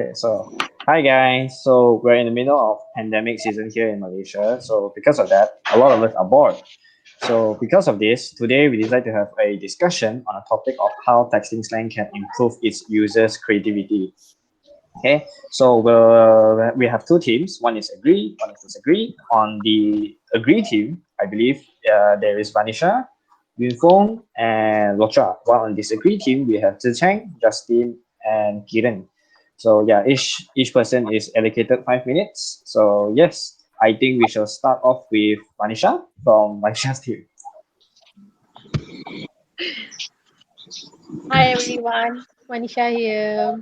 Okay, so hi guys. So we're in the middle of pandemic season here in Malaysia. So because of that, a lot of us are bored. So because of this, today we decided to have a discussion on a topic of how texting slang can improve its users' creativity. Okay, so we have two teams. One is agree, one is disagree. On the agree team, I believe there is Vanisha, Yunfeng, and Locha. While on disagree team, we have Zicheng, Justin, and Kiran. So yeah, each person is allocated 5 minutes. So yes, I think we shall start off with Vanisha from Vanisha's team. Hi everyone, Manisha here.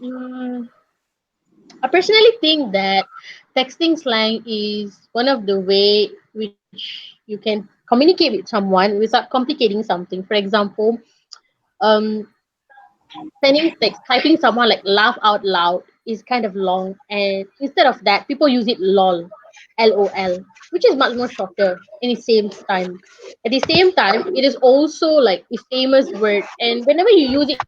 Mm, I personally think that texting slang is one of the way which you can communicate with someone without complicating something. For example, um, sending text, typing someone like laugh out loud is kind of long, and instead of that, people use it lol, which is much more shorter in the same time. At the same time, it is also like a famous word, and whenever you use it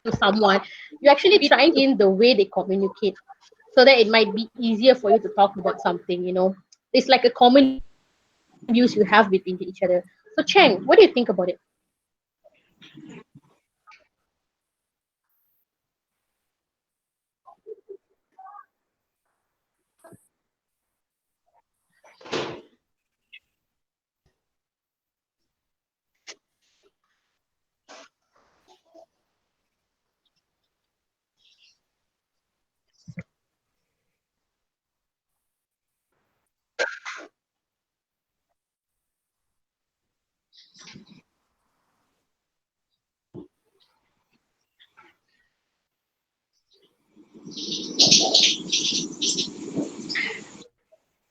to someone, you're actually trying to in the way they communicate, so that it might be easier for you to talk about something. It's like a common use you have between each other. So Cheng, what do you think about it?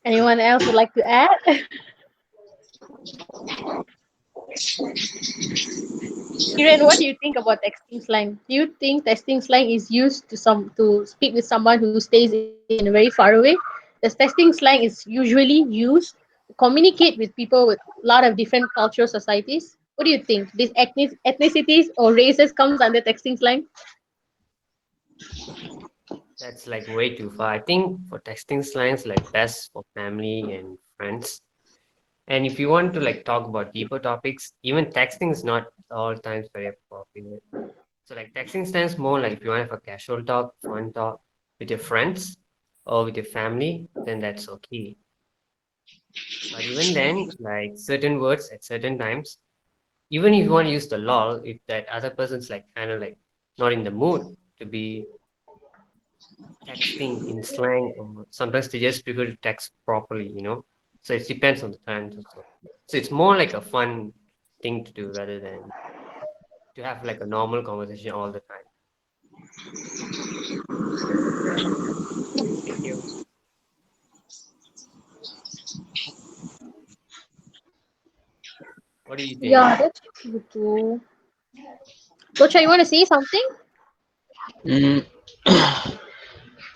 Anyone else would like to add? Kiran, what do you think about texting slang? Do you think texting slang is used to speak with someone who stays in very far away? Does texting slang is usually used to communicate with people with a lot of different cultural societies? What do you think? These ethnicities or races comes under texting slang? That's like way too far. I think for texting slangs, like best for family and friends. And if you want to like talk about deeper topics, even texting is not all times very popular. So like texting stands more like if you want to have a casual talk, fun talk with your friends or with your family, then that's okay. But even then, like certain words at certain times, even if you want to use the lol, if that other person's like kind of like not in the mood to be texting in slang, or sometimes they just prefer to text properly. So it depends on the times also. So it's more like a fun thing to do rather than to have like a normal conversation all the time. Thank you. What do you think? Yeah, that's true too. Locha, you want to say something? Mm,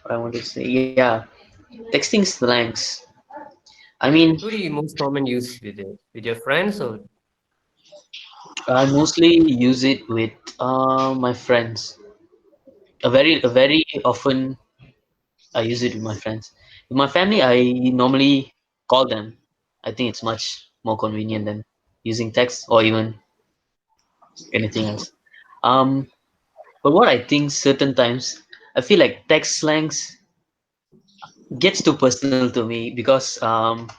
what I want to say, yeah, texting slangs. I mean, Who do you most common use with it? With your friends or I mostly use it with my friends. A very often I use it with my friends. With my family, I normally call them. I think it's much more convenient than using text or even anything else. Um, but what I think certain times, I feel like text slangs gets too personal to me because of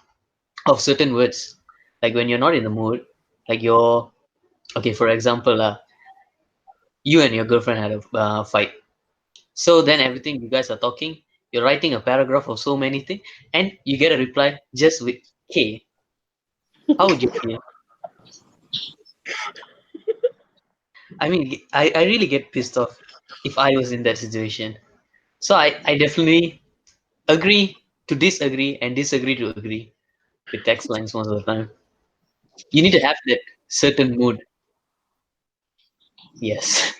certain words. Like when you're not in the mood, like you're okay. For example, you and your girlfriend had a fight. So then everything you guys are talking, you're writing a paragraph of so many things, and you get a reply just with K. How would you feel? I mean, I really get pissed off if I was in that situation. So I definitely agree to disagree and disagree to agree with text lines most of the time. You need to have that certain mood. Yes.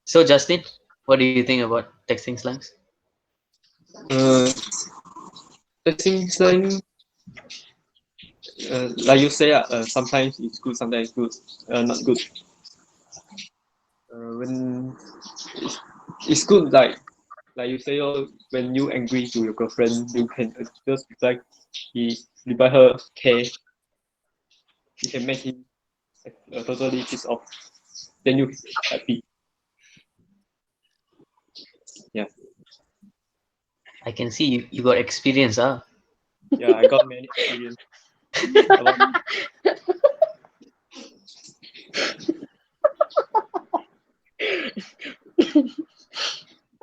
So Justin, what do you think about texting slangs? Uh, Texting slang, like you say, sometimes it's good, sometimes it's good, not good. when it's, it's good like you say, oh, when you angry to your girlfriend, you can just reply her K. You can make him totally pissed off. Then you happy. Yeah, I can see you got experience, huh? yeah. I got many experience about.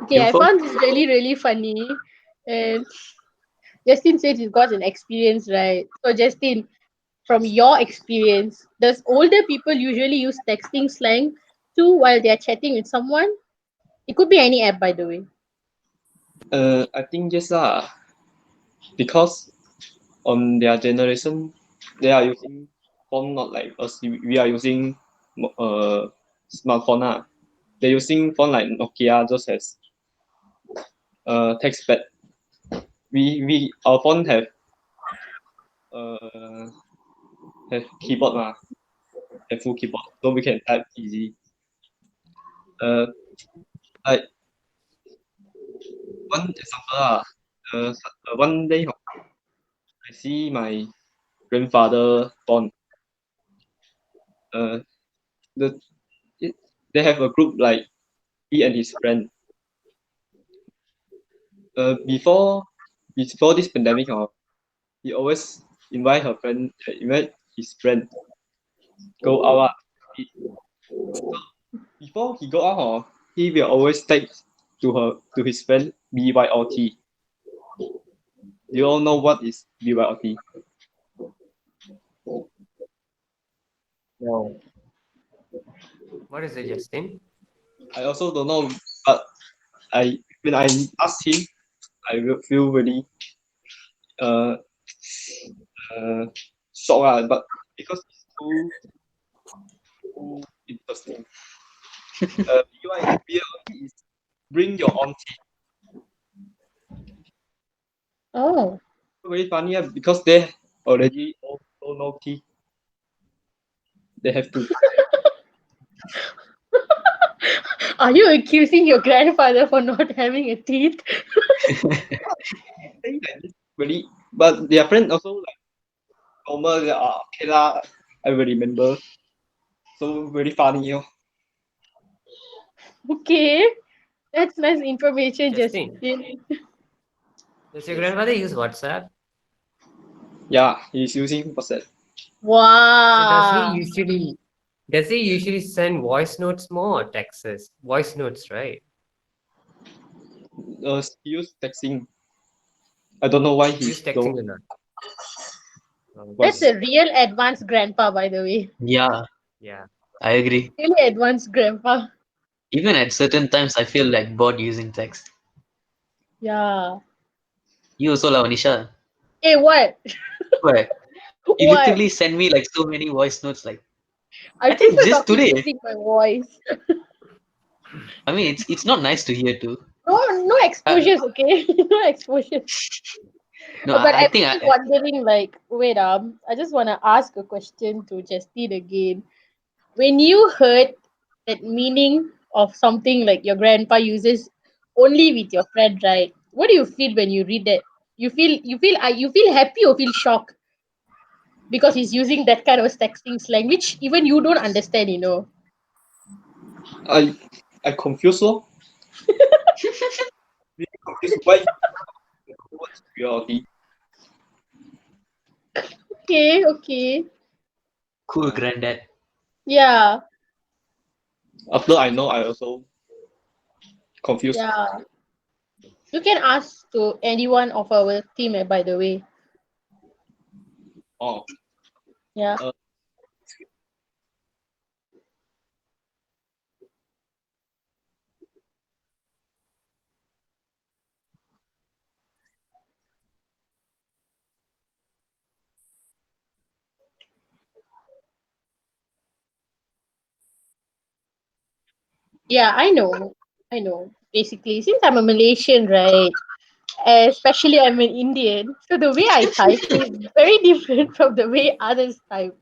Okay, I Info? found this really, really funny. And Justin said he's got an experience, right? So, Justin, from your experience, does older people usually use texting slang too while they're chatting with someone? It could be any app, by the way. I think yes lah, because on their generation, they are using phone not like us. We are using smartphone ah. They're using phone like Nokia, just has text pad. We our phone uh have keyboard ma, have full keyboard, so we can type easy. Uh, like one example one day I see my grandfather phone. Uh, the it, they have a group like he and his friend. Before this pandemic, he always invite his friend go out. Before he go out, he will always text to his friend BYOT. You all know what is BYOT? No. What is it, Justin? I also don't know, but I when I ask him, I will feel really uh uh shocked but because it's too interesting. BYOT is bring your own tea. Oh. Very funny because they already all know tea. They have to Are you accusing your grandfather for not having a teeth? say like this really, but their friend also like normal. They are okay lah. I will remember. So very funny, yo. Okay. That's nice information, Justin, Justin. does your grandfather use WhatsApp? Yeah, he's using WhatsApp. So Wow. does he usually send voice notes more or texts? Voice notes, right? He use texting. I don't know why He he use don't texting a lot. That's Okay. voice. a real advanced grandpa, by the way. Yeah, Yeah. I agree. Really advanced grandpa. Even at certain times, I feel like bored using text. Yeah. You also, lah, Onisha. Hey, what? Where you What? literally send me like so many voice notes. Like Are I think people just talking today. using my voice? I mean, it's not nice to hear too. No, no Uh, exposures, okay? No exposures. no, But I I'm think still wondering, like, wait, I just want to ask a question to Justine again. When you heard that meaning of something like your grandpa uses only with your friend, right? What do you feel when you read that? You feel happy or feel shocked because he's using that kind of texting slang, which even you don't understand, you know. I I confused so really confused why what's reality. Okay, okay, cool Yeah. granddad. yeah, After I know, I also confused. yeah. You can ask to anyone of our team, by the way. Oh, Yeah. uh, Yeah, I know. I know. Basically, since I'm a Malaysian, right? Especially I'm an Indian, so the way I type is very different from the way others type.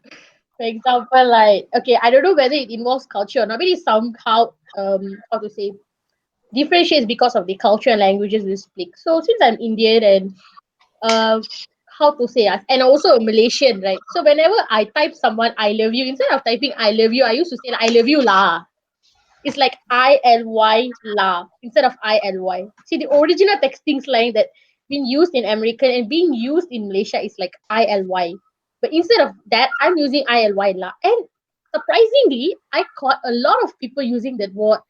For example, like okay, I don't know whether it involves culture or not, but it somehow how to say differentiates because of the culture and languages we speak. So since I'm Indian and uh how to say and also a Malaysian, right? So whenever I type someone I love you, instead of typing I love you, I used to say like, I love you lah. It's like ILY la instead of ILY. See, the original texting slang that being used in American and being used in Malaysia is like ILY. But instead of that, I'm using ILY la. And surprisingly, I caught a lot of people using that word,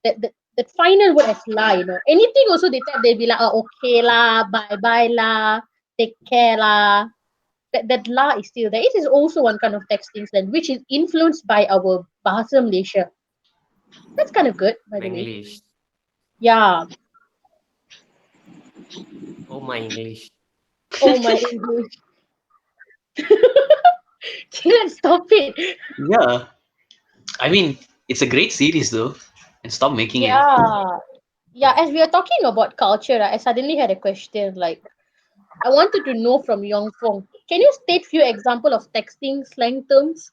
that final word as la, you know. Anything also they type, they'll be like, oh, okay la, bye bye la, take care la. That la is still there. It is also one kind of texting slang, which is influenced by our Bahasa Malaysia. That's kind of good, by the way. English. Yeah. Oh my English. Oh my English. Let's stop it. Yeah, I mean, it's a great series though, and stop making it. Yeah. Yeah, as we are talking about culture, I suddenly had a question. Like, I wanted to know from Yong Fong. Can you state few example of texting slang terms?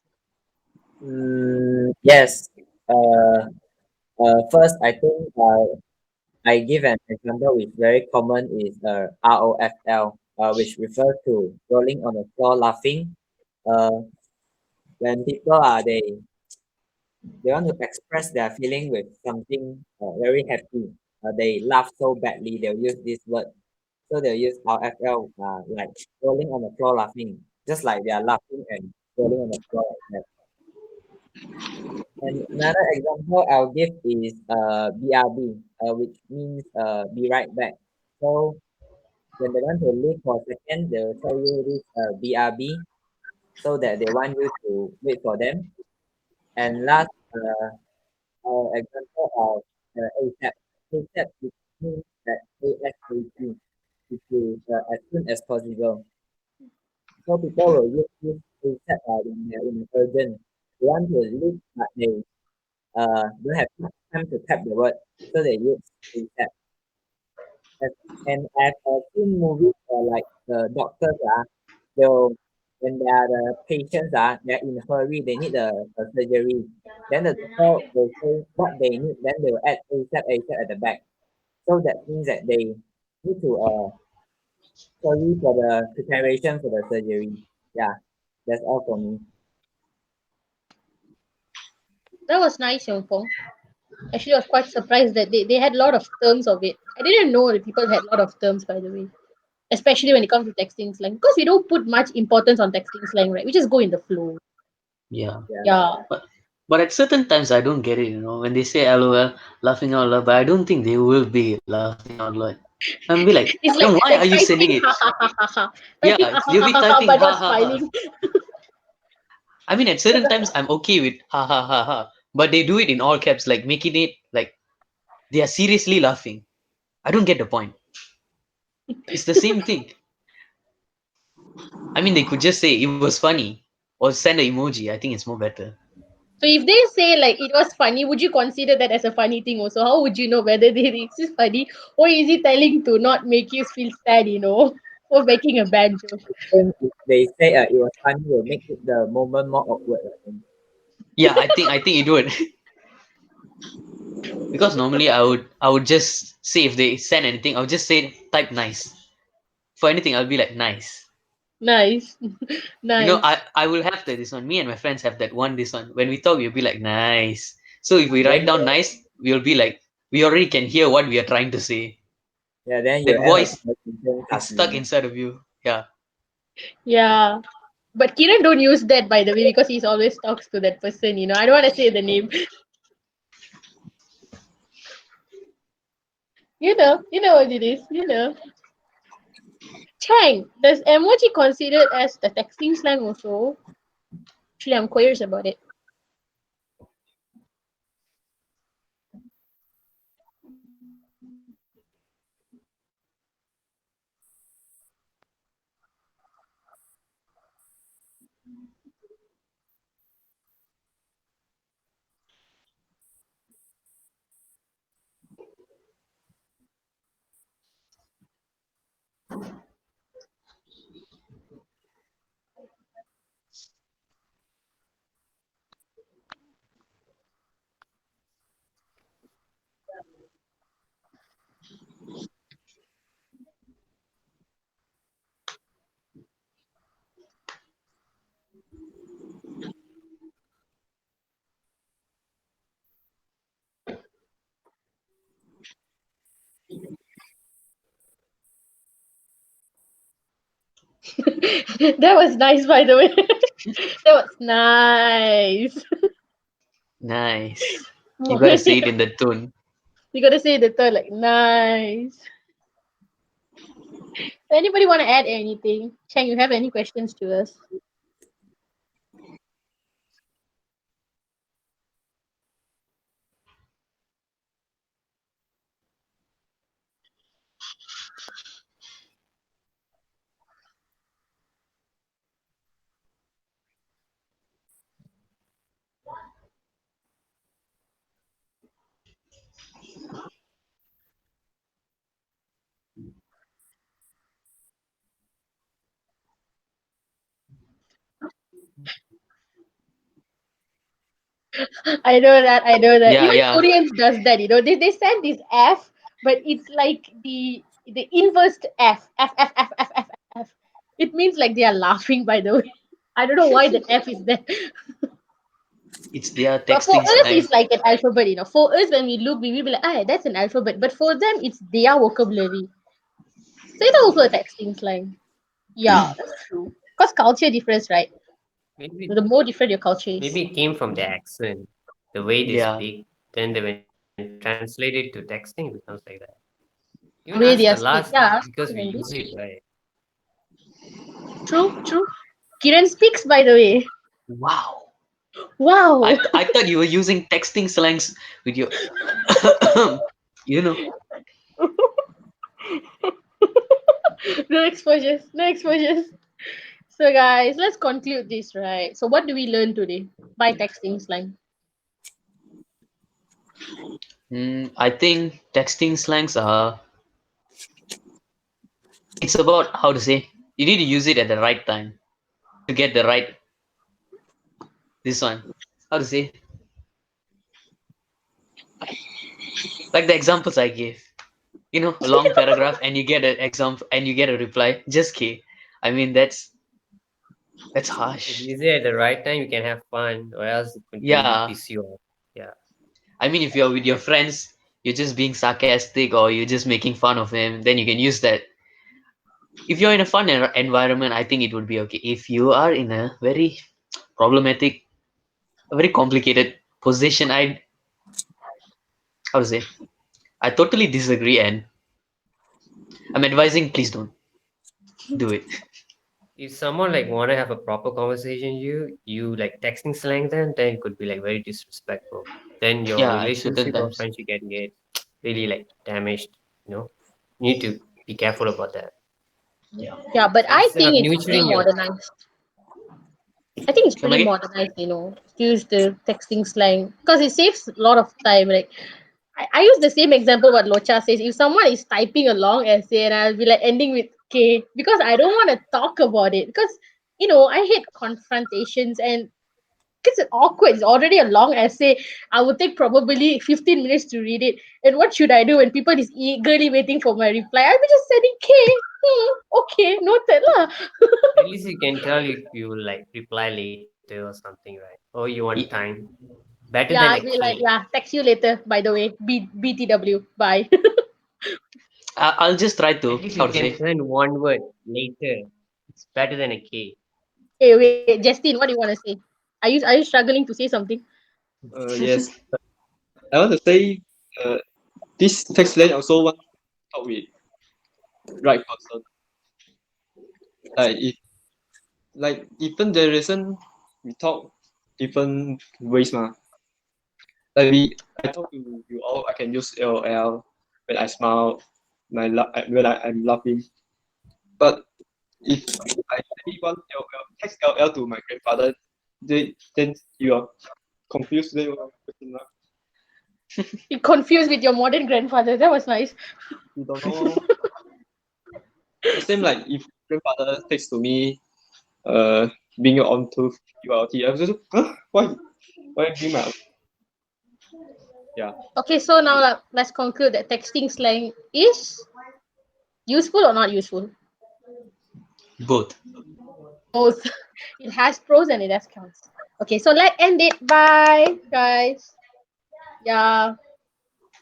Yes. Uh, First, I think I give an example which very common is ROFL, which refers to rolling on the floor laughing. Uh, when people they want to express their feeling with something very happy, they laugh so badly, they'll use this word. So they'll use RFL, like rolling on the floor laughing, just like they are laughing and rolling on the floor like that. And another example I'll give is BRB, which means be right back. So when they want to leave for a second, they'll tell you this BRB so that they want you to wait for them. And last example of ASAP. ASAP it means that ASAP, which is as soon as possible. So people will use this ASAP when they're in urgent. They want to leave, but they don't have much time to type the word, so they use ASAP. As, and I've seen movies like the doctors they'll when they are the patients they're in a hurry, they need a surgery. Then the doctor will say what they need, then they will add ASAP ASAP at the back. So that means that they need to hurry for the preparation for the surgery. Yeah, that's all for me. That was nice, Yong Fong. Actually, I was quite surprised that they had a lot of terms of it. I didn't know that people had a lot of terms, by the way. Especially when it comes to texting slang. Because we don't put much importance on texting slang, right? We just go in the flow. Yeah, Yeah. Yeah. but at certain times I don't get it. You know, when they say LOL, laughing out loud, but I don't think they will be laughing out loud. I'm be like, It's then why are you like sending typing it? ha ha ha ha ha. Yeah, Typing ha ha you'll be ha ha ha typing but ha not ha ha. smiling. I mean, at certain times I'm okay with ha ha ha ha, but they do it in all caps, like making it like they are seriously laughing. I don't get the point. It's the same thing. I mean, they could just say it was funny or send an emoji. I think it's more better. So if they say like it was funny, would you consider that as a funny thing also? How would you know whether they think it's funny or is it telling to not make you feel sad, for making a bad joke? Even if they say it was funny, will make it the moment more awkward. I think. Yeah, I think it would. Because normally I would just say if they send anything, I would just say type nice. For anything, I'll be like nice. Nice. You know, Nice. I will have this one. Me and my friends have that one this one. When we talk, we'll be like nice. So if we write Then down nice, we'll be like we already can hear what we are trying to say. yeah, then you That end the voice conversation it's stuck calmly. inside of you. Yeah. Yeah. But Kiran don't use that by the way because he's always talks to that person, I don't want to say the name. You know what it is. Chang, does emoji considered as the texting slang also? Actually, I'm curious about it. That was nice, by the way. That was nice. Nice. You gotta say it in the tone. You gotta say the third like nice. Anybody want to add anything? Chang, you have any questions to us? I know that. I know that. Yeah, Even yeah. Koreans does that. They send this F, but it's like the inverse F. F F F F F F. It means like they are laughing. By the way, I don't know why the F is there. It's their But for texting us, slang. it's like an alphabet. For us, when we look, we will be like, ah, that's an alphabet. But for them, it's their vocabulary. So it's also a texting slang. Yeah, that's true. Because culture difference, right? Maybe The more different your culture is, maybe it came from the accent, the way they Yeah. speak. Then when translated to texting, it becomes like that. Even the us, the way they are last, speak. Yeah, because we use it, language. right? True, true. Kiran speaks, by the way. Wow. Wow. I thought you were using texting slangs with your you know. No exposures. No exposures. So, guys, let's conclude this, right? So, what do we learn today by texting slang? I think texting slangs are it's about how to say you need to use it at the right time to get the right this one. How to say like the examples I gave. A long paragraph and you get an example and you get a reply. Just K. I mean that's If harsh. you use it at the right time, you can have fun, or else it could really Yeah. piss you off. Yeah. I mean if you're with your friends, you're just being sarcastic or you're just making fun of him, then you can use that. If you're in a fun environment, I think it would be okay. If you are in a very problematic, a very complicated position, how to say, I totally disagree, and I'm advising please don't do it. If someone like want to have a proper conversation, you like texting slang, then it could be like very disrespectful. Then your Yeah, at certain relationship or times. friendship can get really like damaged. You know, you need to be careful about that. Yeah. Yeah, but So I instead think of it's pretty nurturing your modernized. I think it's Come pretty again? modernized, to use the texting slang because it saves a lot of time. Like, I use the same example what Locha says. If someone is typing a long essay and I'll be like ending with K because I don't want to talk about it because I hate confrontations and it's awkward. It's already a long essay. I would take probably 15 minutes to read it. And what should I do when people is eagerly waiting for my reply? I'll be just sending K. Okay, noted lah. at least you can tell if you will like reply later or something, right? Or you want time. Y- Better than a Yeah, I'll be K. like, yeah, text you later, by the way. BTW. Bye. I'll just try At to, least how you to can say, send one word later. It's better than a K. Hey, wait, Justin, what do you want to say? Are you struggling to say something? Yes. I want to say this text line also want to talk with right person. Like if like different generation we talk different ways ma. Like I talk to you all I can use LOL when I smile when I'm laughing. But if I say one LOL text LOL to my grandfather, then you are confused then you are question mark. You confused with your modern grandfather. That was nice. You don't know. The same like if grandfather text to me, uh, being on to ULT, I was just huh? Why bring my yeah. Okay, so now let's conclude that texting slang is useful or not useful. both. both. It has pros and it has cons. Okay, so let's end it. Bye, guys. Yeah.